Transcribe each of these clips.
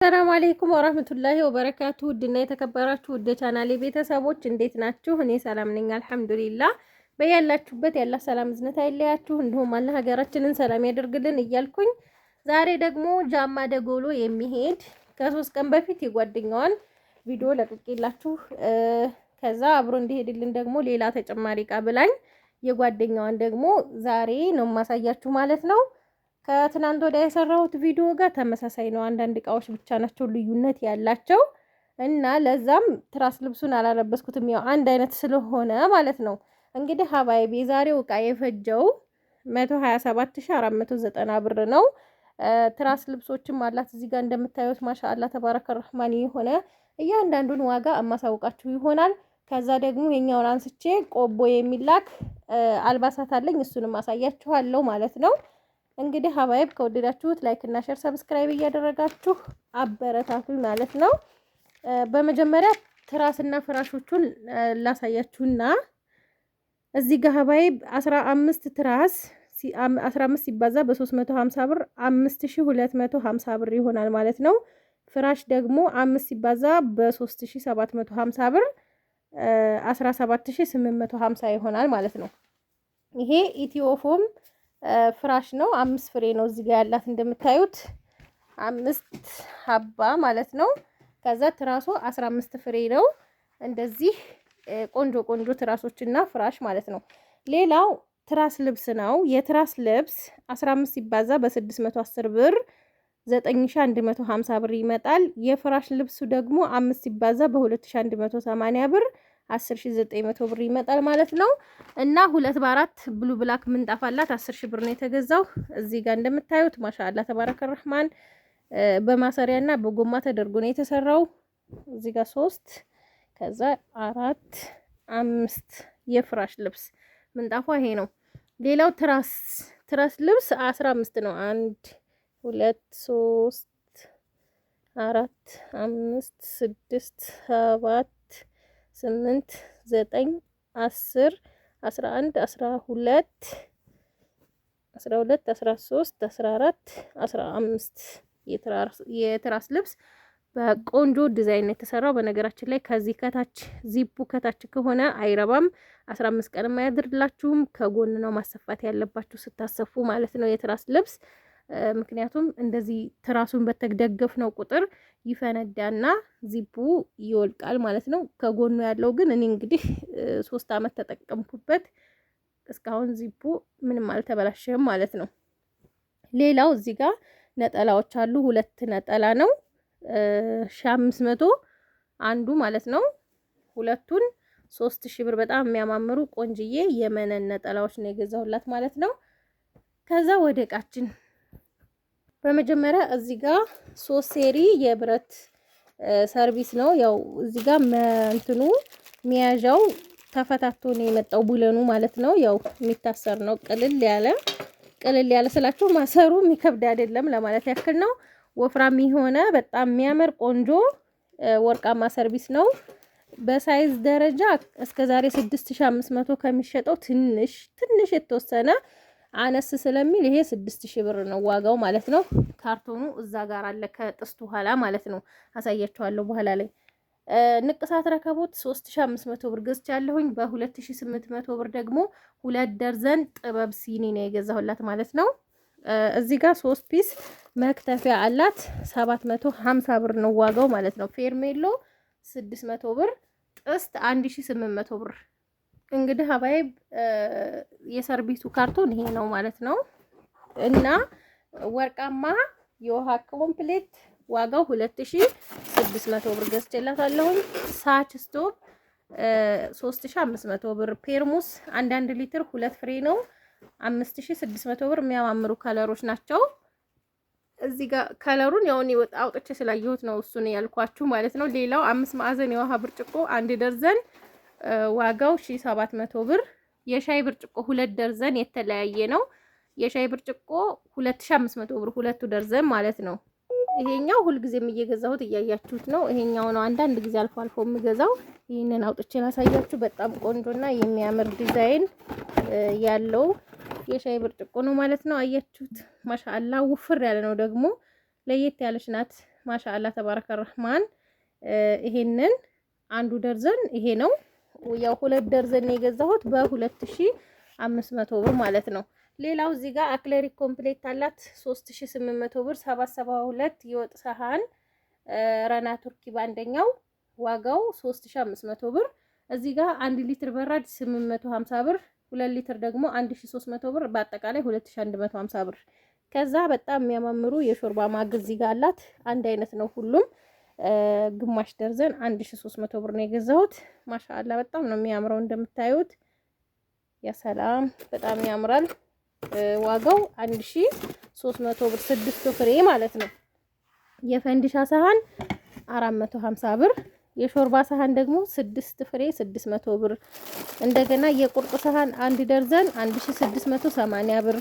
ሰላም አለይኩም ወራህመቱላሂ ወበረካቱ ውድና የተከበራችሁ ውድ ቻናሌ ቤተሰቦች እንዴት ናችሁ? እኔ ሰላም ነኝ አልሐምዱሊላህ። በያላችሁበት ያላ ሰላም እዝነት አይለያችሁ፣ እንዲሁም አላህ ሀገራችንን ሰላም ያደርግልን እያልኩኝ ዛሬ ደግሞ ጃማ ደጎሎ የሚሄድ ከ3 ቀን በፊት የጓደኛዋን ቪዲዮ ለቅቄላችሁ ከዛ አብሮ እንዲሄድልን ደግሞ ሌላ ተጨማሪ እቃ ብላኝ የጓደኛዋን ደግሞ ዛሬ ነው ማሳያችሁ ማለት ነው። ከትናንት ወዲያ የሰራሁት ቪዲዮ ጋር ተመሳሳይ ነው። አንዳንድ እቃዎች ብቻ ናቸው ልዩነት ያላቸው እና ለዛም ትራስ ልብሱን አላለበስኩትም ያው አንድ አይነት ስለሆነ ማለት ነው። እንግዲህ ሀባይቢ የዛሬው እቃ የፈጀው 127490 ብር ነው። ትራስ ልብሶችም አላት እዚህ ጋር እንደምታዩት ማሻአላ ተባረከ ረህማን የሆነ እያንዳንዱን ዋጋ አማሳውቃችሁ ይሆናል። ከዛ ደግሞ የኛውን አንስቼ ቆቦ የሚላክ አልባሳት አለኝ እሱንም አሳያችኋለሁ ማለት ነው። እንግዲህ ሀባይብ ከወደዳችሁት ላይክ እና ሼር ሰብስክራይብ እያደረጋችሁ አበረታቱኝ ማለት ነው። በመጀመሪያ ትራስና ፍራሾቹን ላሳያችሁና እዚህ ጋር ሀባይብ 15 ትራስ 15 ሲባዛ በ350 ብር 5250 ብር ይሆናል ማለት ነው። ፍራሽ ደግሞ 5 ሲባዛ በ3750 ብር 17850 ይሆናል ማለት ነው። ይሄ ኢትዮፎም ፍራሽ ነው። 5 ፍሬ ነው እዚህ ጋር ያላት እንደምታዩት 5 ሀባ ማለት ነው። ከዛ ትራሱ 15 ፍሬ ነው። እንደዚህ ቆንጆ ቆንጆ ትራሶችና ፍራሽ ማለት ነው። ሌላው ትራስ ልብስ ነው። የትራስ ልብስ 15 ሲባዛ በ610 ብር 9150 ብር ይመጣል። የፍራሽ ልብሱ ደግሞ 5 ሲባዛ በ2180 ብር 10900 ብር ይመጣል ማለት ነው። እና 2 ብሉ ብላክ ምንጣፍ አላት 10000 ብር ነው የተገዛው። እዚህ ጋር እንደምታዩት ማሻአላ ተባረከ ረህማን በማሰሪያና በጎማ ተደርጎ ነው የተሰራው። እዚህ ጋር 3 ከዛ 4 5 የፍራሽ ልብስ ምንጣፏ ይሄ ነው። ሌላው ትራስ ልብስ 15 ነው። 1 2 3 4 5 6 7 8 9 10 11 12 13 14 15 የትራስ ልብስ በቆንጆ ዲዛይን የተሰራው። በነገራችን ላይ ከዚህ ከታች ዚፑ ከታች ከሆነ አይረባም 15 ቀን ማያድርላችሁም። ከጎን ነው ማሰፋት ያለባችሁ ስታሰፉ ማለት ነው የትራስ ልብስ። ምክንያቱም እንደዚህ ትራሱን በተደገፍ ነው ቁጥር ይፈነዳና ዚፑ ይወልቃል ማለት ነው። ከጎኑ ያለው ግን እኔ እንግዲህ 3 አመት ተጠቀምኩበት እስካሁን ዚፑ ምንም አልተበላሸም ማለት ነው። ሌላው እዚህ ጋር ነጠላዎች አሉ። 2 ነጠላ ነው 1500 አንዱ ማለት ነው። ሁለቱን 3000 ብር በጣም የሚያማምሩ ቆንጅዬ የመነን ነጠላዎች ነው የገዛሁላት ማለት ነው። ከዛ ወደ እቃችን በመጀመሪያ እዚህ ጋር 3 ሴሪ የብረት ሰርቪስ ነው። ያው እዚህ ጋር እንትኑ ሚያዣው ተፈታቶ ነው የመጣው ቡለኑ ማለት ነው። ያው የሚታሰር ነው። ቅልል ያለ ስላችሁ ማሰሩ የሚከብድ አይደለም ለማለት ያክል ነው። ወፍራም የሆነ በጣም የሚያምር ቆንጆ ወርቃማ ሰርቪስ ነው። በሳይዝ ደረጃ እስከዛሬ 6500 ከሚሸጠው ትንሽ የተወሰነ አነስ ስለሚል ይሄ 6000 ብር ነው ዋጋው ማለት ነው። ካርቶኑ እዛ ጋር አለ ከጥስቱ ኋላ ማለት ነው። አሳያችኋለሁ በኋላ ላይ። ንቅሳት ረከቦት 3500 ብር ገዝቻለሁኝ። በ2800 ብር ደግሞ 2 ደርዘን ጥበብ ሲኒ ነው የገዛሁላት ማለት ነው። እዚህ ጋር 3 ፒስ መክተፊያ አላት 750 ብር ነው ዋጋው ማለት ነው። ፌርሜሎ 600 ብር፣ ጥስት 1800 ብር። እንግዲህ ሀባይብ የሰርቪሱ ካርቶን ይሄ ነው ማለት ነው። እና ወርቃማ የውሃ ኮምፕሌት ዋጋው 2600 ብር ገዝቼላታለሁ። ሳች ስቶፕ 3500 ብር። ፔርሙስ 1 ሊትር 2 ፍሬ ነው 5600 ብር። የሚያማምሩ ከለሮች ናቸው። እዚህ ጋር ከለሩን ያው እኔ አውጥቼ ስላየሁት ነው እሱን ያልኳችሁ ማለት ነው። ሌላው 5 ማዕዘን የውሃ ብርጭቆ 1 ደርዘን ዋጋው 1700 ብር። የሻይ ብርጭቆ 2 ደርዘን የተለያየ ነው። የሻይ ብርጭቆ 2500 ብር 2 ደርዘን ማለት ነው። ይሄኛው ሁልጊዜም እየገዛሁት እያያችሁት ነው። ይሄኛው ነው አንዳንድ ጊዜ አልፎ አልፎ የምገዛው። ይሄንን አውጥቼ ላሳያችሁ። በጣም ቆንጆና የሚያምር ዲዛይን ያለው የሻይ ብርጭቆ ነው ማለት ነው። አያችሁት? ማሻአላ ውፍር ያለ ነው ደግሞ ለየት ያለች ናት ማሻአላ ተባረከ ረህማን። ይሄንን አንዱ ደርዘን ይሄ ነው። ያው 2 ደርዘን ነው የገዛሁት በ2500 ብር ማለት ነው። ሌላው እዚህ ጋር አክለሪክ ኮምፕሌት አላት 3800 ብር 772 የወጥ ሰሃን ረና ቱርኪ በአንደኛው ዋጋው 3500 ብር። እዚህ ጋር 1 ሊትር በራድ 850 ብር፣ 2 ሊትር ደግሞ 1300 ብር፣ በአጠቃላይ 2150 ብር። ከዛ በጣም የሚያማምሩ የሾርባ ማግ እዚህ ጋር አላት። አንድ አይነት ነው ሁሉም። ግማሽ ደርዘን 1300 ብር ነው የገዛሁት። ማሻአላ በጣም ነው የሚያምረው እንደምታዩት። ያ ሰላም በጣም ያምራል። ዋጋው 1300 ብር 6 ፍሬ ማለት ነው። የፈንዲሻ ሰሃን 450 ብር፣ የሾርባ ሰሃን ደግሞ 6 ፍሬ 600 ብር። እንደገና የቁርጥ ሰሃን 1 ደርዘን 1680 ብር።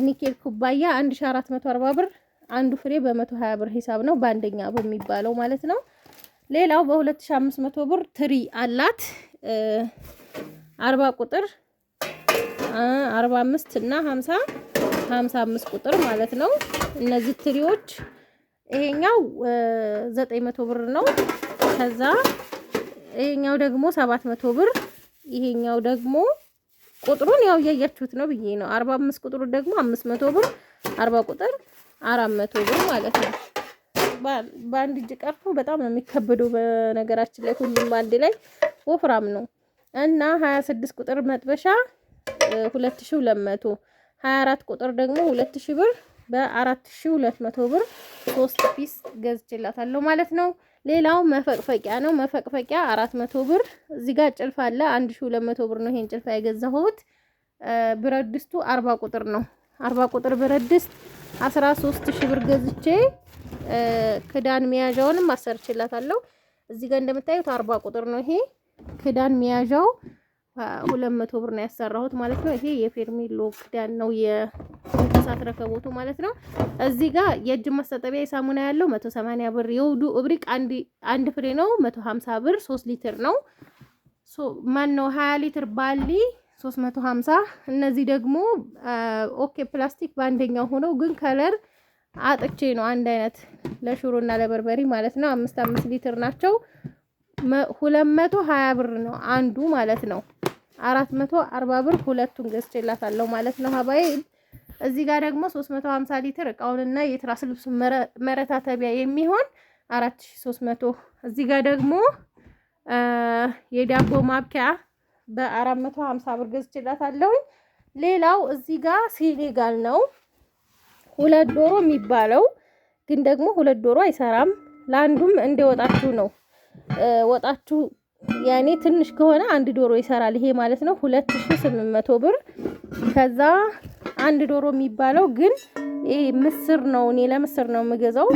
ኒኬል ኩባያ 1440 ብር። አንዱ ፍሬ በ120 ብር ሂሳብ ነው በአንደኛ በሚባለው ማለት ነው። ሌላው በ2500 ብር ትሪ አላት 40 ቁጥር 45 እና 50 55 ቁጥር ማለት ነው። እነዚህ ትሪዎች ይሄኛው 900 ብር ነው። ከዛ ይሄኛው ደግሞ 700 ብር። ይሄኛው ደግሞ ቁጥሩን ያው እያያችሁት ነው ብዬ ነው። 45 ቁጥሩ ደግሞ 500 ብር፣ 40 ቁጥር 400 ብር ማለት ነው። በአንድ እጅ ቀርቶ በጣም ነው የሚከበደው። በነገራችን ላይ ሁሉም አንድ ላይ ወፍራም ነው እና 26 ቁጥር መጥበሻ 2200፣ 24 ቁጥር ደግሞ 2000 ብር በ4200 ብር 3 ፒስ ገዝቼላታለሁ ማለት ነው። ሌላው መፈቅፈቂያ ነው። መፈቅፈቂያ 400 ብር። እዚህ ጋር ጭልፋ አለ 1200 ብር ነው ይሄን ጭልፋ የገዛሁት። ብረት ድስቱ 40 ቁጥር ነው። 40 ቁጥር ብረት ድስት 13000 ብር ገዝቼ ክዳን መያዣውንም አሰርችላታለሁ። እዚህ ጋር እንደምታዩት 40 ቁጥር ነው ይሄ ክዳን መያዣው 200 ብር ነው ያሰራሁት ማለት ነው። ይሄ የፌርሜሎ ክዳን ነው የእሳት ረከቦቱ ማለት ነው። እዚህ ጋር የእጅ ማስታጠቢያ የሳሙና ያለው 180 ብር። የውዱ እብሪቅ አንድ ፍሬ ነው 150 ብር 3 ሊትር ነው። ማን ነው 20 ሊትር ባሊ 350። እነዚህ ደግሞ ኦኬ ፕላስቲክ በአንደኛው ሆነው ግን ከለር አጥቼ ነው አንድ አይነት ለሽሮና ለበርበሪ ማለት ነው። 5 ሊትር ናቸው 220 ብር ነው አንዱ ማለት ነው። 440 ብር ሁለቱን ገዝቼላታለሁ ማለት ነው ሀባይ። እዚህ ጋር ደግሞ 350 ሊትር እቃውንና የትራስ ልብስ መረታተቢያ የሚሆን 4300። እዚህ ጋር ደግሞ የዳቦ ማብኪያ በ450 ብር ገዝቼላታለሁ። ሌላው እዚህ ጋር ሴኔጋል ነው 2 ዶሮ የሚባለው ግን ደግሞ 2 ዶሮ አይሰራም። ለአንዱም እንደወጣችሁ ነው። ወጣችሁ ያኔ ትንሽ ከሆነ 1 ዶሮ ይሰራል ይሄ ማለት ነው 2800 ብር። ከዛ 1 ዶሮ የሚባለው ግን ይሄ ምስር ነው። እኔ ለምስር ነው የምገዛው።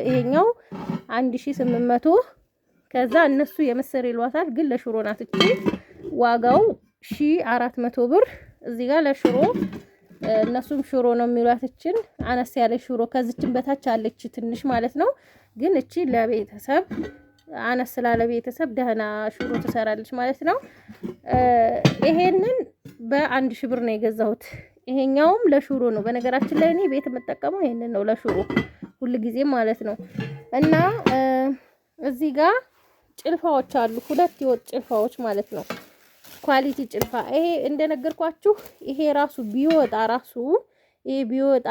ይሄኛው 1800። ከዛ እነሱ የምስር ይሏታል ግን ለሽሮ ናት እቺ። ዋጋው 1400 ብር። እዚህ ጋር ለሽሮ እነሱም ሽሮ ነው የሚሏት። እቺን አነስ ያለ ሽሮ ከዚችን በታች አለች ትንሽ ማለት ነው። ግን እቺ ለቤተሰብ አነስ ስላለ ቤተሰብ ደህና ሽሮ ትሰራለች ማለት ነው። ይሄንን በ1000 ብር ነው የገዛሁት። ይሄኛውም ለሽሮ ነው። በነገራችን ላይ እኔ ቤት የምጠቀመው ይሄንን ነው ለሽሮ ሁሉ ጊዜ ማለት ነው። እና እዚህ ጋር ጭልፋዎች አሉ 2 የወጥ ጭልፋዎች ማለት ነው። ኳሊቲ ጭልፋ። ይሄ እንደነገርኳችሁ ይሄ ራሱ ቢወጣ ይሄ ቢወጣ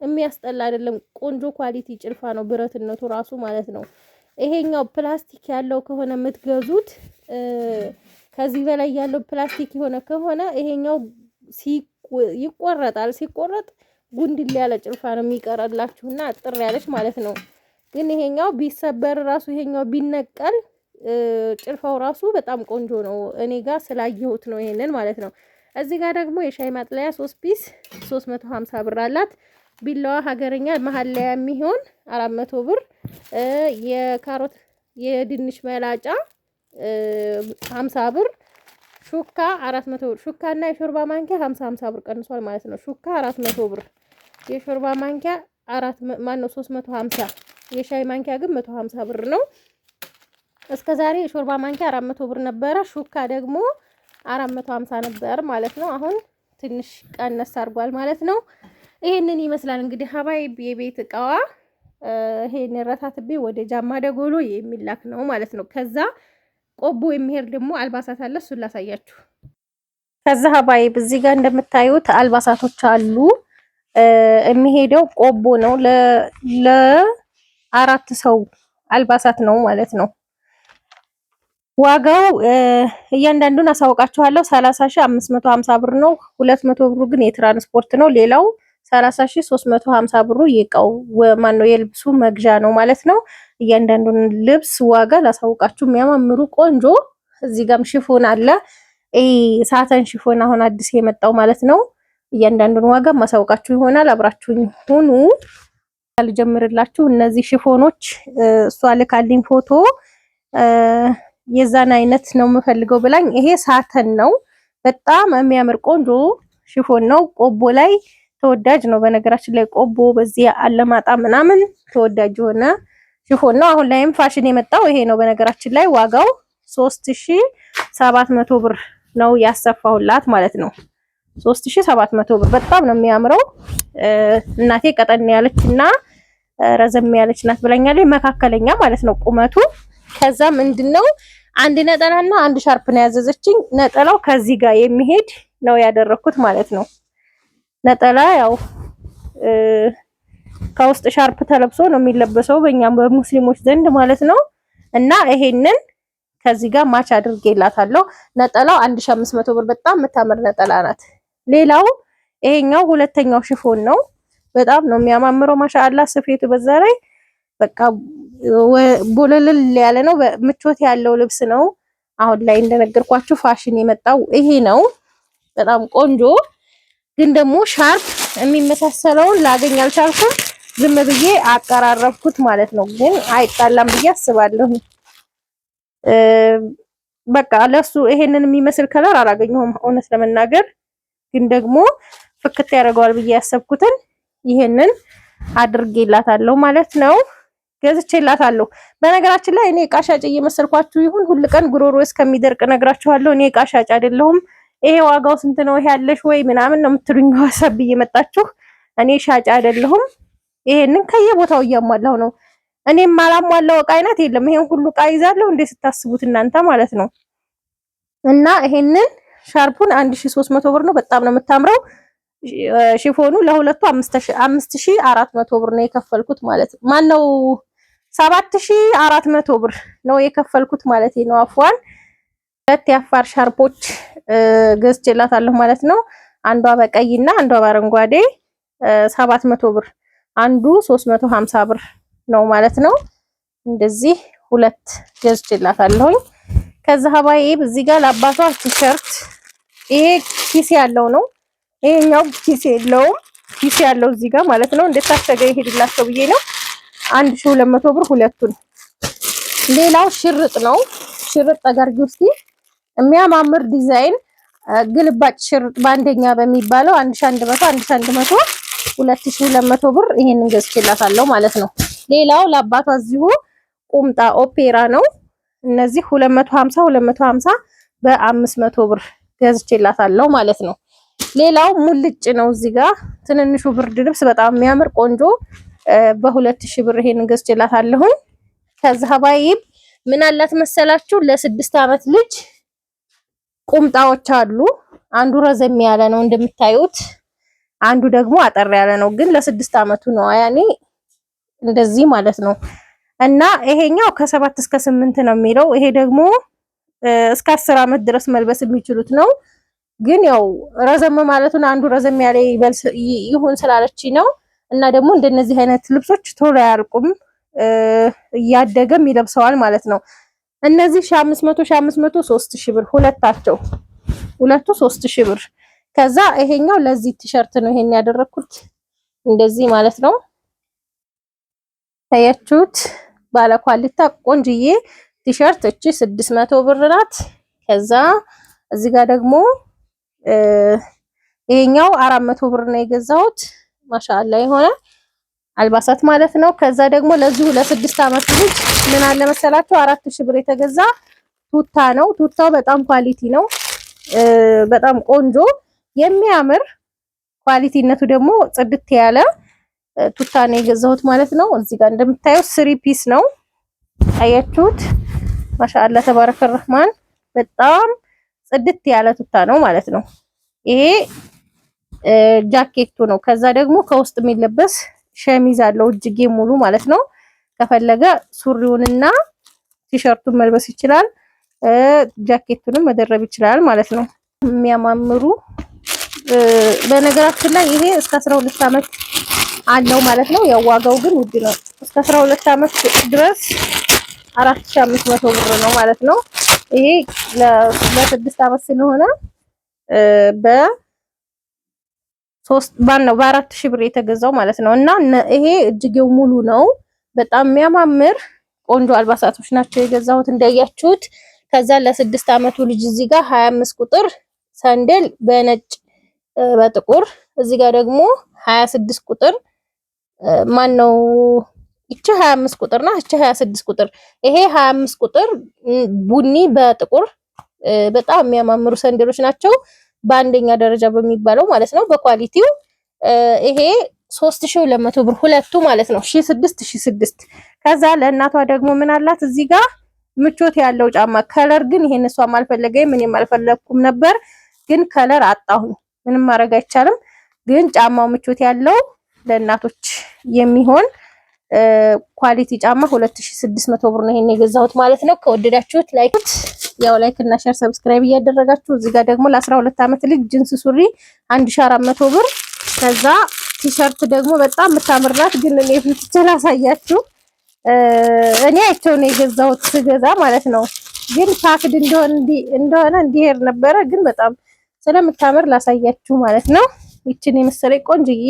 የሚያስጠላ አይደለም። ቆንጆ ኳሊቲ ጭልፋ ነው ብረትነቱ ራሱ ማለት ነው። ይሄኛው ፕላስቲክ ያለው ከሆነ የምትገዙት ከዚህ በላይ ያለው ፕላስቲክ የሆነ ከሆነ ይሄኛው ይቆረጣል። ሲቆረጥ ጉንድል ያለ ጭልፋ ነው የሚቀርላችሁና አጥር ያለች ማለት ነው። ግን ይሄኛው ቢሰበር ራሱ ይሄኛው ቢነቀል ጭልፋው ራሱ በጣም ቆንጆ ነው። እኔ ጋር ስላየሁት ነው ይሄንን ማለት ነው። እዚህ ጋር ደግሞ የሻይ ማጥለያ 3 ፒስ 350 ብር አላት። ቢላዋ ሀገረኛ መሀል ላይ የሚሆን 400 ብር። የካሮት የድንች መላጫ 50 ብር። ሹካ 400 ብር። ሹካና የሾርባ ማንኪያ 50 ብር ቀንሷል ማለት ነው። ሹካ 400 ብር። የሾርባ ማንኪያ 350። የሻይ ማንኪያ ግን 150 ብር ነው። እስከዛሬ የሾርባ ማንኪያ 400 ብር ነበረ። ሹካ ደግሞ 450 ነበር ማለት ነው። አሁን ትንሽ ቀነስ አድርጓል ማለት ነው። ይሄንን ይመስላል እንግዲህ ሀባይ የቤት እቃዋ ይሄን ረታትቤ ወደ ጃማ ደጎሎ የሚላክ ነው ማለት ነው። ከዛ ቆቦ የሚሄድ ደግሞ አልባሳት አለ፣ እሱን ላሳያችሁ። ከዛ ሀባይ እዚህ ጋር እንደምታዩት አልባሳቶች አሉ። የሚሄደው ቆቦ ነው። ለአራት ሰው አልባሳት ነው ማለት ነው። ዋጋው እያንዳንዱን አሳውቃችኋለሁ። 30,550 ብር ነው። 200 ብሩ ግን የትራንስፖርት ነው። ሌላው 30,350 ብሩ የእቃው ማነው የልብሱ መግዣ ነው ማለት ነው። እያንዳንዱን ልብስ ዋጋ ላሳውቃችሁ። የሚያማምሩ ቆንጆ እዚህ ጋርም ሽፎን አለ። ሳተን ሽፎን አሁን አዲስ የመጣው ማለት ነው። እያንዳንዱን ዋጋ ማሳውቃችሁ ይሆናል። አብራችሁኝ ሁኑ። ልጀምርላችሁ። እነዚህ ሽፎኖች እሷ ልካልኝ ፎቶ የዛን አይነት ነው የምፈልገው ብላኝ። ይሄ ሳተን ነው። በጣም የሚያምር ቆንጆ ሽፎን ነው። ቆቦ ላይ ተወዳጅ ነው። በነገራችን ላይ ቆቦ በዚህ አለማጣ ምናምን ተወዳጅ የሆነ ሽፎን ነው። አሁን ላይም ፋሽን የመጣው ይሄ ነው። በነገራችን ላይ ዋጋው 3700 ብር ነው ያሰፋሁላት ማለት ነው። 3700 ብር በጣም ነው የሚያምረው። እናቴ ቀጠን ያለች እና ረዘም ያለች ናት ብላኛለች። መካከለኛ ማለት ነው ቁመቱ። ከዛ ምንድነው አንድ ነጠላና አንድ ሻርፕ ነው ያዘዘችኝ። ነጠላው ከዚህ ጋር የሚሄድ ነው ያደረኩት ማለት ነው። ነጠላ ያው ከውስጥ ሻርፕ ተለብሶ ነው የሚለበሰው በእኛም በሙስሊሞች ዘንድ ማለት ነው። እና ይሄንን ከዚህ ጋር ማች አድርጌላታለሁ። ነጠላው 1500 ብር በጣም የምታምር ነጠላ ናት። ሌላው ይሄኛው ሁለተኛው ሽፎን ነው። በጣም ነው የሚያማምረው ማሻአላ። ስፌቱ በዛ ላይ በቃ ቦለል ያለ ነው። ምቾት ያለው ልብስ ነው። አሁን ላይ እንደነገርኳችሁ ፋሽን የመጣው ይሄ ነው። በጣም ቆንጆ ግን ደግሞ ሻርፕ የሚመሳሰለውን ላገኝ አልቻልኩም። ዝም ብዬ አቀራረብኩት ማለት ነው። ግን አይጣላም ብዬ አስባለሁ። በቃ ለሱ ይሄንን የሚመስል ከለር አላገኘሁም እውነት ለመናገር። ግን ደግሞ ፍክት ያደርገዋል ብዬ ያሰብኩትን ይሄንን አድርጌላታለሁ ማለት ነው። ገዝቼላታለሁ። በነገራችን ላይ እኔ ዕቃ ሻጭ እየመሰልኳችሁ ይሁን ሁሉ ቀን ጉሮሮ እስከሚደርቅ ነግራችኋለሁ። እኔ ዕቃ ሻጭ አይደለሁም። ይሄ ዋጋው ስንት ነው ይሄ ያለሽ ወይ ምናምን ነው የምትሉኝ ሀሳብ እየመጣችሁ። እኔ ሻጭ አይደለሁም። ይሄንን ከየቦታው እያሟላሁ ነው። እኔም ማላሟላው ዕቃ አይነት የለም። ይሄን ሁሉ ዕቃ ይዛለሁ እንዴ ስታስቡት እናንተ ማለት ነው። እና ይሄንን ሻርፑን 1300 ብር ነው። በጣም ነው የምታምረው። ሽፎኑ ለሁለቱ 5400 ብር ነው የከፈልኩት ማለት ነው። ማን ነው 7400 ብር ነው የከፈልኩት ማለት ነው። አፍዋን ሁለት የአፋር ሻርፖች ገዝቼላታለሁ ማለት ነው። አንዷ በቀይና አንዷ በአረንጓዴ 700 ብር፣ አንዱ 350 ብር ነው ማለት ነው። እንደዚህ ሁለት ገዝቼላታለሁ። ከዛ ሀባዬ እዚህ ጋር ለአባቷ ቲሸርት፣ ይሄ ኪስ ያለው ነው። ይሄኛው ኪስ የለውም። ኪስ ያለው እዚህ ጋር ማለት ነው። እንዴት ታሸገ ይሄድላቸው ብዬ ነው። 1200 ብር ሁለቱን። ሌላው ሽርጥ ነው። ሽርጥ ተጋርጊ ውስጥ የሚያማምር ዲዛይን ግልባጭ ሽርጥ በአንደኛ በሚባለው 1100 2200 ብር ይሄንን ገዝቼላታለሁ ማለት ነው። ሌላው ለአባቷ እዚሁ ቁምጣ ኦፔራ ነው። እነዚህ 250 በ500 ብር ገዝቼላታለሁ ማለት ነው። ሌላው ሙልጭ ነው። እዚህ ጋር ትንንሹ ብርድ ልብስ በጣም የሚያምር ቆንጆ በ2000 ብር ይሄንን ገዝቼላታለሁ። ከዛ ሀባይብ ምን አላት መሰላችሁ? ለ6 ዓመት ልጅ ቁምጣዎች አሉ። አንዱ ረዘም ያለ ነው እንደምታዩት፣ አንዱ ደግሞ አጠር ያለ ነው። ግን ለ6 ዓመቱ ነው ያኔ እንደዚህ ማለት ነው። እና ይሄኛው ከ7 እስከ 8 ነው የሚለው። ይሄ ደግሞ እስከ 10 ዓመት ድረስ መልበስ የሚችሉት ነው። ግን ያው ረዘም ማለቱን አንዱ ረዘም ያለ ይሁን ስላለች ነው። እና ደግሞ እንደነዚህ አይነት ልብሶች ቶሎ አያልቁም፣ እያደገም ይለብሰዋል ማለት ነው። እነዚህ 1500 3000 ብር ሁለታቸው፣ ሁለቱ 3000 ብር። ከዛ ይሄኛው ለዚህ ቲሸርት ነው ይሄን ያደረኩት እንደዚህ ማለት ነው። ታያችሁት? ባለ ኳሊታ ቆንጅዬ ቲሸርት እቺ 600 ብር ናት። ከዛ እዚህ ጋር ደግሞ ይሄኛው 400 ብር ነው የገዛሁት። ማሻአላ የሆነ አልባሳት ማለት ነው። ከዛ ደግሞ ለዚሁ ለ6 ዓመት ልጅ ምን አለ መሰላችሁ 4000 ብር የተገዛ ቱታ ነው። ቱታው በጣም ኳሊቲ ነው። በጣም ቆንጆ የሚያምር ኳሊቲነቱ ደግሞ ጽድት ያለ ቱታ ነው የገዛሁት ማለት ነው። እዚህ ጋር እንደምታዩት 3 ፒስ ነው። አያችሁት? ማሻአላ ተባረከ ረህማን በጣም ጽድት ያለ ቱታ ነው ማለት ነው። ይሄ ጃኬቱ ነው። ከዛ ደግሞ ከውስጥ የሚለበስ ሸሚዝ አለው እጅጌ ሙሉ ማለት ነው። ከፈለገ ሱሪውንና ቲሸርቱን መልበስ ይችላል። ጃኬቱንም መደረብ ይችላል ማለት ነው። የሚያማምሩ በነገራችን ላይ ይሄ እስከ 12 አመት አለው ማለት ነው። ያው ዋጋው ግን ውድ ነው። እስከ 12 አመት ድረስ 4500 ብር ነው ማለት ነው። ይሄ ለ6 አመት ስለሆነ በ4000 ብር የተገዛው ማለት ነው። እና ይሄ እጅጌው ሙሉ ነው። በጣም የሚያማምር ቆንጆ አልባሳቶች ናቸው የገዛሁት እንዳያችሁት። ከዛ ለ6 አመቱ ልጅ እዚህ ጋር 25 ቁጥር ሰንደል በነጭ በጥቁር እዚህ ጋር ደግሞ 26 ቁጥር ማን ነው? እቺ 25 ቁጥር ናት። እቺ 26 ቁጥር። ይሄ 25 ቁጥር ቡኒ በጥቁር በጣም የሚያማምሩ ሰንደሎች ናቸው። በአንደኛ ደረጃ በሚባለው ማለት ነው በኳሊቲው። ይሄ 3200 ብር ሁለቱ ማለት ነው 1006 ከዛ ለእናቷ ደግሞ ምን አላት እዚህ ጋር ምቾት ያለው ጫማ ከለር ግን ይሄን እሷም አልፈለገኝም እኔም አልፈለኩም ነበር፣ ግን ከለር አጣሁኝ። ምንም ማድረግ አይቻልም። ግን ጫማው ምቾት ያለው ለእናቶች የሚሆን ኳሊቲ ጫማ 2600 ብር ነው ይሄን የገዛሁት ማለት ነው። ከወደዳችሁት ላይክ እና ሼር ሰብስክራይብ እያደረጋችሁ እዚህ ጋር ደግሞ ለ12 አመት ልጅ ጂንስ ሱሪ 1400 ብር። ከዛ ቲሸርት ደግሞ በጣም የምታምርናት ግን እኔ ፍትቼ ላሳያችሁ። እኔ አይቼው ነው የገዛሁት ስገዛ ማለት ነው። ግን ፓክድ እንደሆነ እንዲሄድ ነበረ፣ ግን በጣም ስለምታምር ላሳያችሁ ማለት ነው። ይችን የመሰለኝ ቆንጅዬ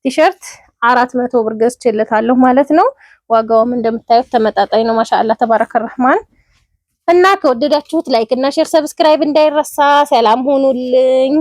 ቲሸርት 400 ብር ገዝቼለታለሁ ማለት ነው። ዋጋውም እንደምታዩት ተመጣጣኝ ነው። ማሻአላ ተባረከ ረህማን። እና ከወደዳችሁት ላይክ እና ሼር ሰብስክራይብ እንዳይረሳ። ሰላም ሆኑልኝ።